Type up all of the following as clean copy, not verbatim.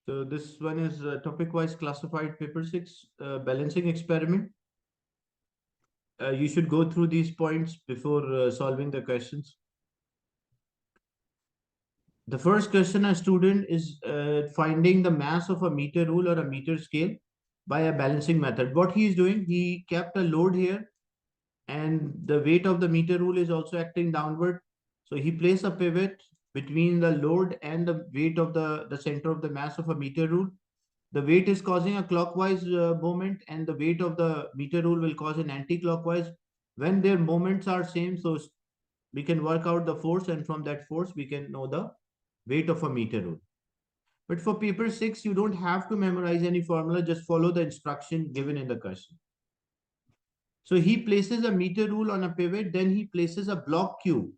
So this one is topic-wise classified paper 6 balancing experiment. You should go through these points before solving the questions. The first question a student is finding the mass of a meter rule or a meter scale by a balancing method. What he is doing, he kept a load here and the weight of the meter rule is also acting downward. So he placed a pivot between the load and the weight of the center of the mass of a meter rule. The weight is causing a clockwise movement and the weight of the meter rule will cause an anti-clockwise. When their moments are same, so we can work out the force and from that force we can know the weight of a meter rule. But for paper 6, you don't have to memorize any formula, just follow the instruction given in the question. So he places a meter rule on a pivot, then he places a block Q.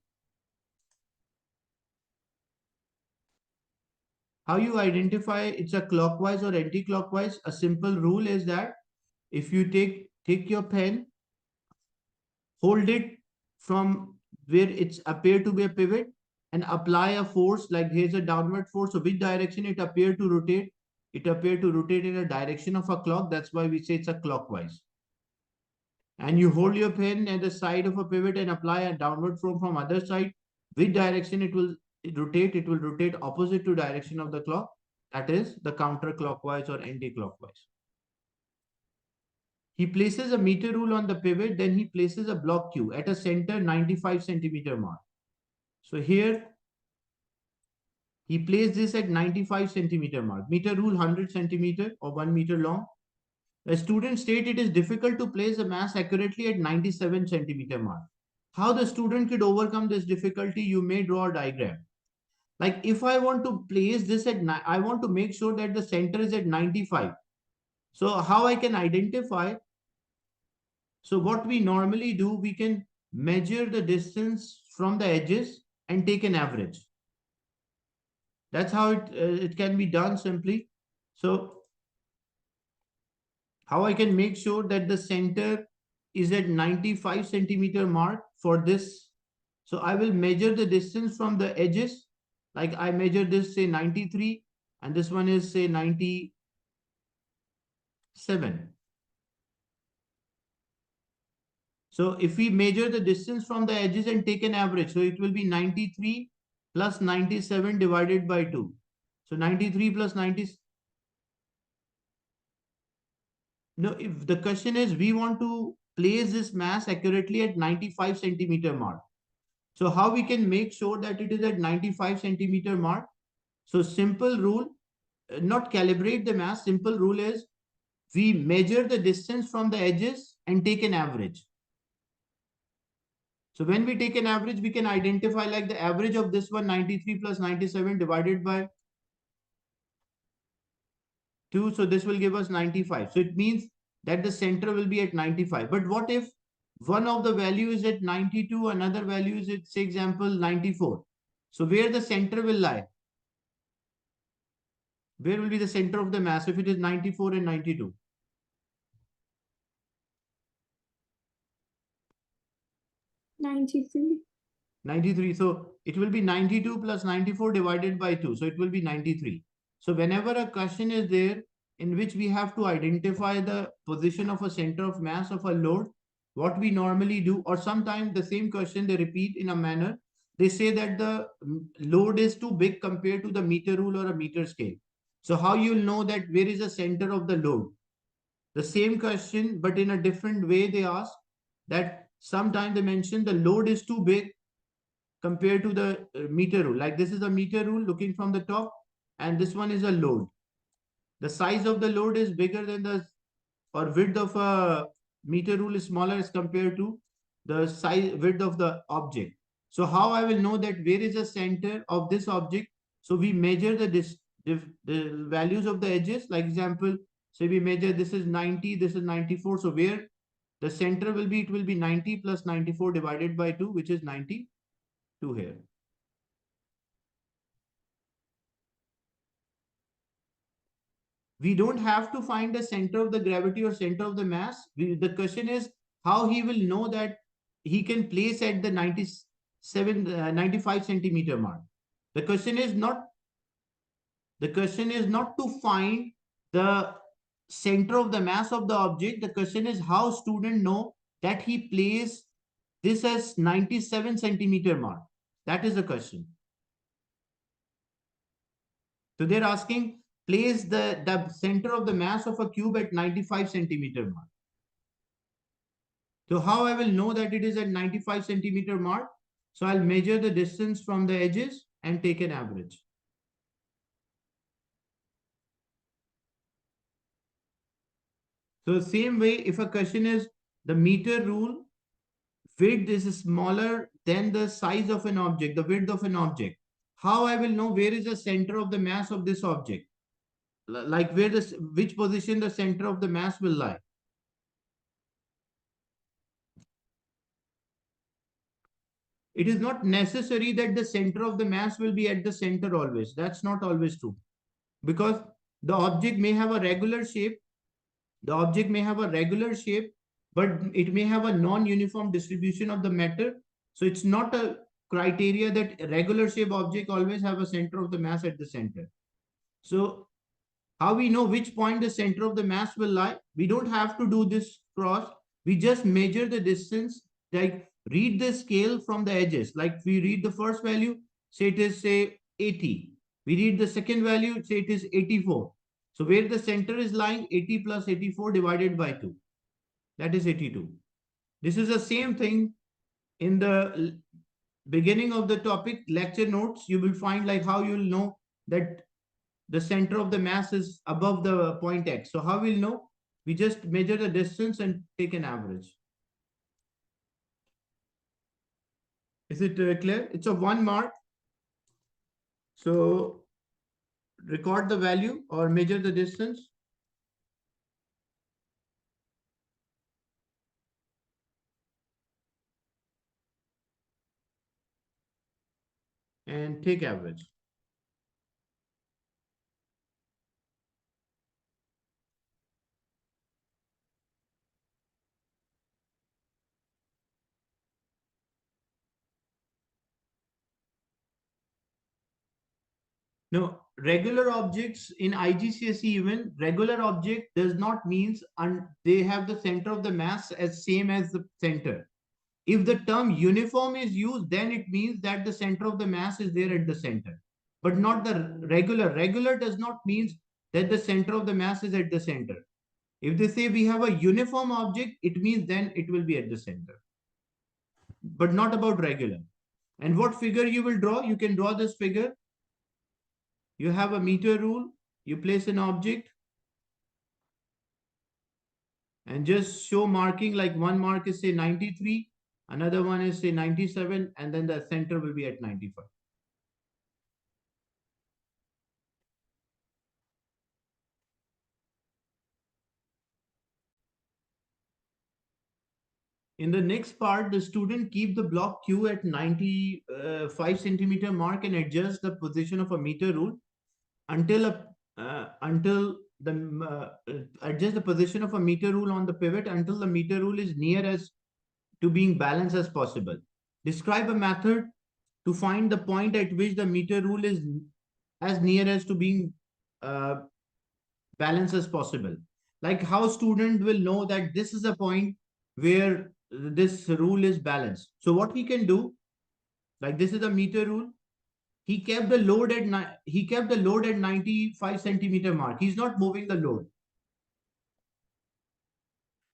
How you identify it's a clockwise or anti-clockwise? A simple rule is that if you take your pen, hold it from where it's appear to be a pivot and apply a force, like here's a downward force. So which direction it appear to rotate? It appear to rotate in a direction of a clock. That's why we say it's a clockwise. And you hold your pen at the side of a pivot and apply a downward force from other side. Which direction it will rotate? It will rotate opposite to direction of the clock. That is the counterclockwise or anti-clockwise. He places a meter rule on the pivot, then he places a block Q at a center 95 centimeter mark. So here he placed this at 95 centimeter mark. Meter rule 100 centimeter or 1 meter long. The student state it is difficult to place the mass accurately at 97 centimeter mark. How the student could overcome this difficulty, you may draw a diagram. Like if I want to place this at, I want to make sure that the center is at 95. So how I can identify? So what we normally do, we can measure the distance from the edges and take an average. That's how it can be done simply. So how I can make sure that the center is at 95 centimeter mark for this. So I will measure the distance from the edges. Like I measure this, say 93, and this one is say 97. So if we measure the distance from the edges and take an average, so it will be 93 plus 97 divided by 2. So 93 plus 90. No, if the question is we want to place this mass accurately at 95 centimeter mark. So how we can make sure that it is at 95 centimeter mark? So simple rule, not calibrate the mass. Simple rule is we measure the distance from the edges and take an average. So when we take an average, we can identify like the average of this one 93 plus 97 divided by 2. So this will give us 95. So it means that the center will be at 95. But what if one of the value is at 92, another value is at, say example, 94. So where the center will lie? Where will be the center of the mass if it is 94 and 92? 93. 93. So it will be 92 plus 94 divided by 2. So it will be 93. So whenever a question is there in which we have to identify the position of a center of mass of a load, what we normally do, or sometimes the same question they repeat in a manner, they say that the load is too big compared to the meter rule or a meter scale. So how you will know that where is the center of the load? The same question, but in a different way, they ask that sometimes they mention the load is too big compared to the meter rule. Like this is a meter rule looking from the top, and this one is a load. The size of the load is bigger than the, or width of a meter rule is smaller as compared to the size width of the object. So how I will know that where is the center of this object? So we measure the values of the edges. Like example, say we measure this is 90, this is 94. So where the center will be, it will be 90 plus 94 divided by 2, which is 92 here. We don't have to find the center of the gravity or center of the mass. The question is how he will know that he can place at the 95 centimeter mark. The question is not The question is not to find the center of the mass of the object. The question is how student know that he placed this as 97 centimeter mark. That is the question. So they're asking, place the center of the mass of a cube at 95 centimeter mark. So how I will know that it is at 95 centimeter mark? So I'll measure the distance from the edges and take an average. So same way, if a question is the meter rule, width is smaller than the size of an object, the width of an object. How I will know where is the center of the mass of this object? Like which position the center of the mass will lie? It is not necessary that the center of the mass will be at the center always. That's not always true. Because the object may have a regular shape. The object may have a regular shape, but it may have a non-uniform distribution of the matter. So it's not a criteria that a regular shape object always have a center of the mass at the center. So how we know which point the center of the mass will lie? We don't have to do this cross. We just measure the distance, like read the scale from the edges. Like we read the first value, say it is say 80. We read the second value, say it is 84. So where the center is lying, 80 plus 84 divided by 2. That is 82. This is the same thing in the beginning of the topic lecture notes. You will find like how you will know that the center of the mass is above the point X. So how we'll know? We just measure the distance and take an average. Is it clear? It's a 1 mark. So record the value or measure the distance. And take average. No, regular objects in IGCSE even, regular object does not means they have the center of the mass as same as the center. If the term uniform is used, then it means that the center of the mass is there at the center, but not the regular. Regular does not mean that the center of the mass is at the center. If they say we have a uniform object, it means then it will be at the center, but not about regular. And what figure you will draw? You can draw this figure. You have a meter rule. You place an object and just show marking, like one mark is say 93, another one is say 97, and then the center will be at 95. In the next part, the student keep the block Q at 95 centimeter mark and adjust the position of a meter rule until the adjust the position of a meter rule on the pivot until the meter rule is near as to being balanced as possible. Describe a method to find the point at which the meter rule is as near as to being uh, balanced as possible. Like how student will know that this is a point where this rule is balanced. So what he can do, like this is a meter rule. He kept the load at 95 centimeter mark. He's not moving the load.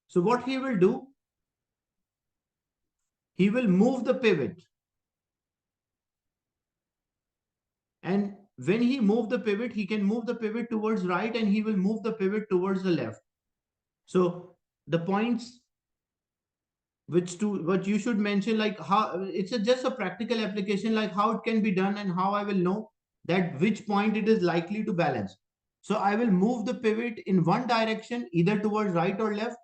So what he will do, he will move the pivot. And when he move the pivot, he can move the pivot towards right and he will move the pivot towards the left. So the points what you should mention, like how it's just a practical application, like how it can be done and how I will know that which point it is likely to balance. So I will move the pivot in one direction, either towards right or left,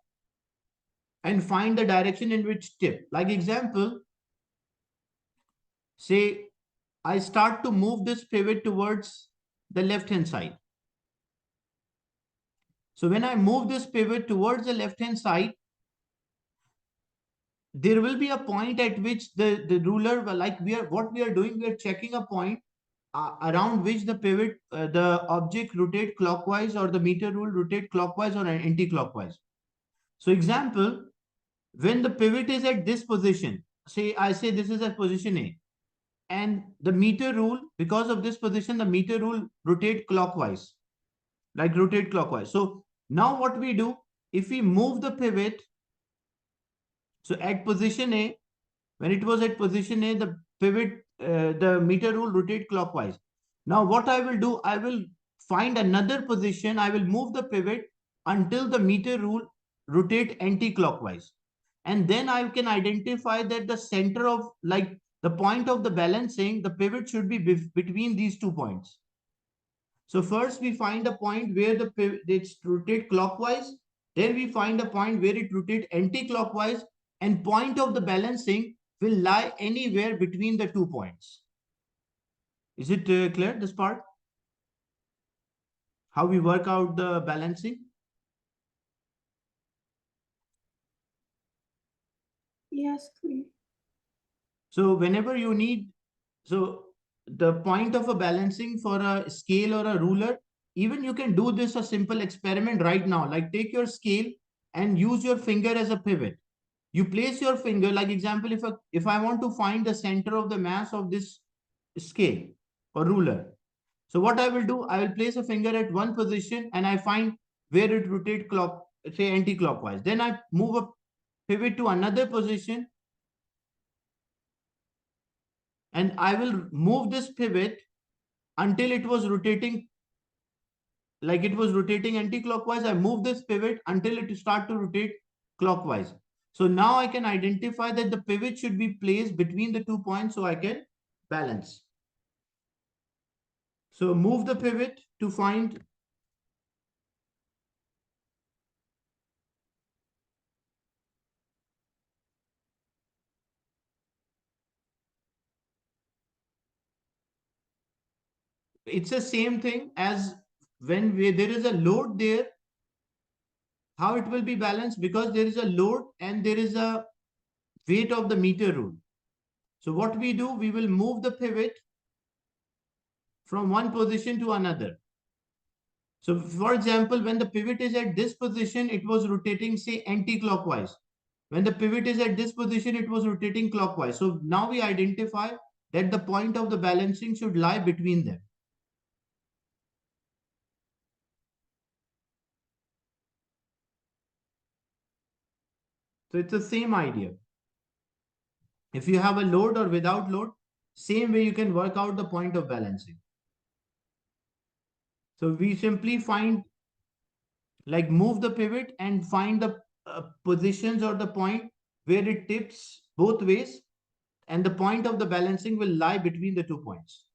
and find the direction in which tip. Like example, say I start to move this pivot towards the left hand side. So when I move this pivot towards the left hand side, there will be a point at which the ruler, like what we are doing, we are checking a point around which the pivot, the object rotate clockwise, or the meter rule rotate clockwise or anti-clockwise. So example, when the pivot is at this position, say I say this is at position A, and the meter rule, because of this position, the meter rule rotate clockwise, like rotate clockwise. So now what we do, if we move the pivot, so at position A, when it was at position A, the pivot, the meter rule rotate clockwise. Now what I will do, I will find another position, I will move the pivot until the meter rule rotate anti-clockwise. And then I can identify that the center of, like the point of the balancing, the pivot should be between these 2 points. So first we find a point where the pivot, it's rotate clockwise. Then we find a point where it rotate anti-clockwise, and point of the balancing will lie anywhere between the 2 points. Is it clear, this part? How we work out the balancing? Yes, clear. So whenever you need, so the point of a balancing for a scale or a ruler, even you can do this a simple experiment right now. Like take your scale and use your finger as a pivot. You place your finger, like example, if I want to find the center of the mass of this scale or ruler. So what I will do, I will place a finger at one position and I find where it rotate clock, say anti-clockwise. Then I move a pivot to another position and I will move this pivot until it was rotating, like it was rotating anti-clockwise. I move this pivot until it start to rotate clockwise. So now I can identify that the pivot should be placed between the 2 points so I can balance. So move the pivot to find, it's the same thing as when there is a load there, how it will be balanced, because there is a load and there is a weight of the meter rule. So what we do, we will move the pivot from one position to another. So for example, when the pivot is at this position, it was rotating, say, anti-clockwise. When the pivot is at this position, it was rotating clockwise. So now we identify that the point of the balancing should lie between them. So it's the same idea. If you have a load or without load, same way you can work out the point of balancing. So we simply find, like move the pivot and find the positions or the point where it tips both ways, and the point of the balancing will lie between the 2 points.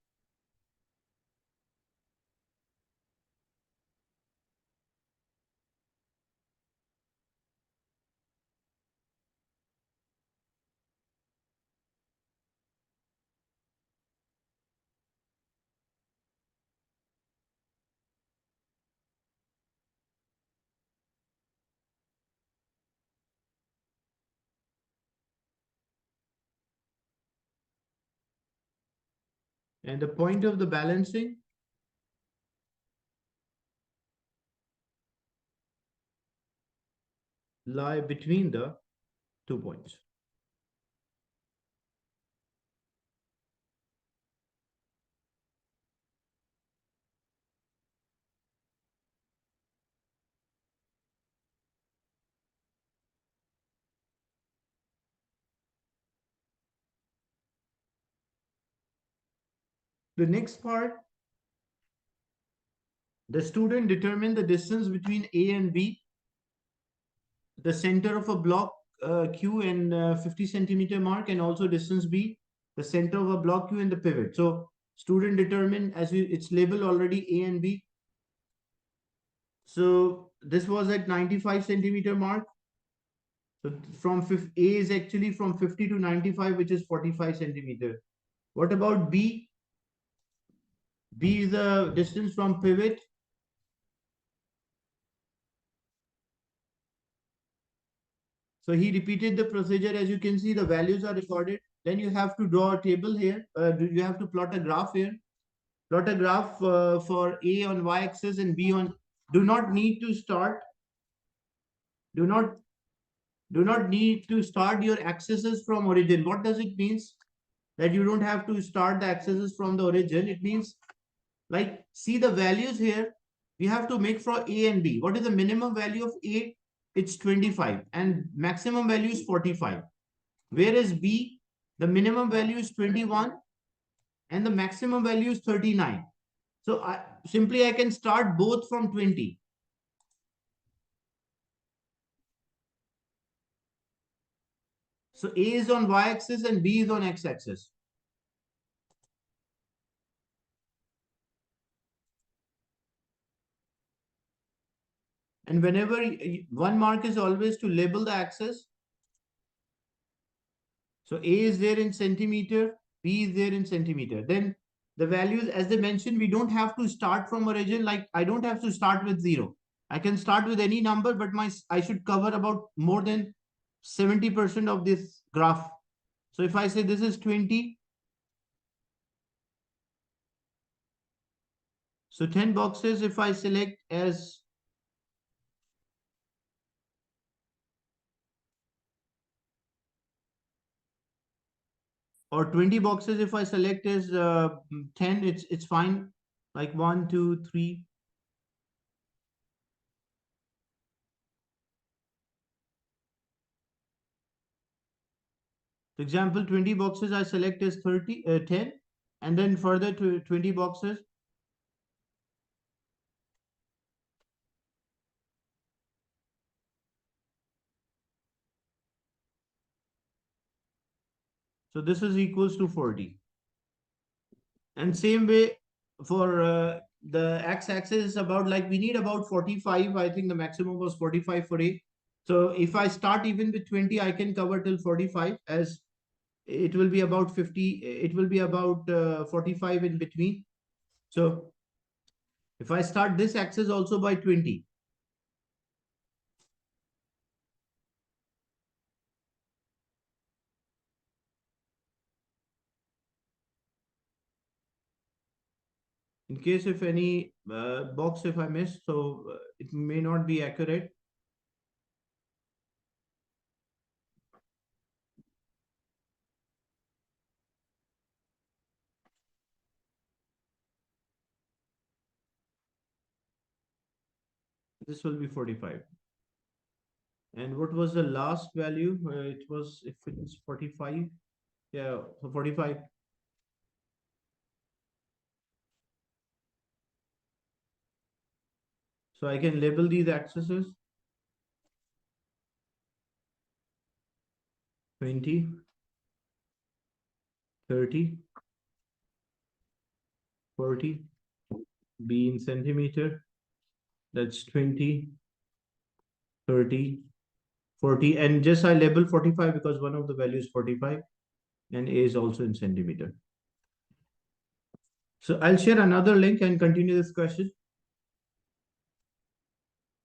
And the point of the balancing lie between the 2 points. The next part, the student determine the distance between A and B, the center of a block Q and 50 centimeter mark, and also distance B, the center of a block Q and the pivot. So student determine, as it's labeled already, A and B. So this was at 95 centimeter mark. So from A is actually from 50 to 95, which is 45 centimeter. What about B? B is the distance from pivot. So he repeated the procedure. As you can see, the values are recorded. Then you have to draw a table here. You have to plot a graph here. plot a graph for A on y-axis and B on. Do not need to start. Do not need to start your axes from origin. What does it means? That you don't have to start the axes from the origin. It means, like, see the values here. We have to make for A and B. What is the minimum value of A? It's 25 and maximum value is 45. Whereas B, the minimum value is 21 and the maximum value is 39. So I can start both from 20. So A is on y-axis and B is on x-axis. And whenever one mark is always to label the axis. So A is there in centimeter, B is there in centimeter. Then the values, as they mentioned, we don't have to start from origin. Like I don't have to start with 0. I can start with any number, but I should cover about more than 70% of this graph. So if I say this is 20, so 10 boxes, if I select as or 20 boxes, if I select as 10, it's fine. Like 1, 2, 3. For example, 20 boxes I select as 10, and then further to 20 boxes. So this is equals to 40. And same way for the x-axis is about, like, we need about 45. I think the maximum was 45 for A. So if I start even with 20, I can cover till 45, as it will be about 50. It will be about 45 in between. So if I start this axis also by 20, in case if any box if I miss, so it may not be accurate. This will be 45. And what was the last value? It was, if it is 45, yeah, so 45. So I can label these axes 20, 30, 40, B in centimeter, that's 20, 30, 40, and just I label 45 because one of the values 45, and A is also in centimeter. So I'll share another link and continue this question.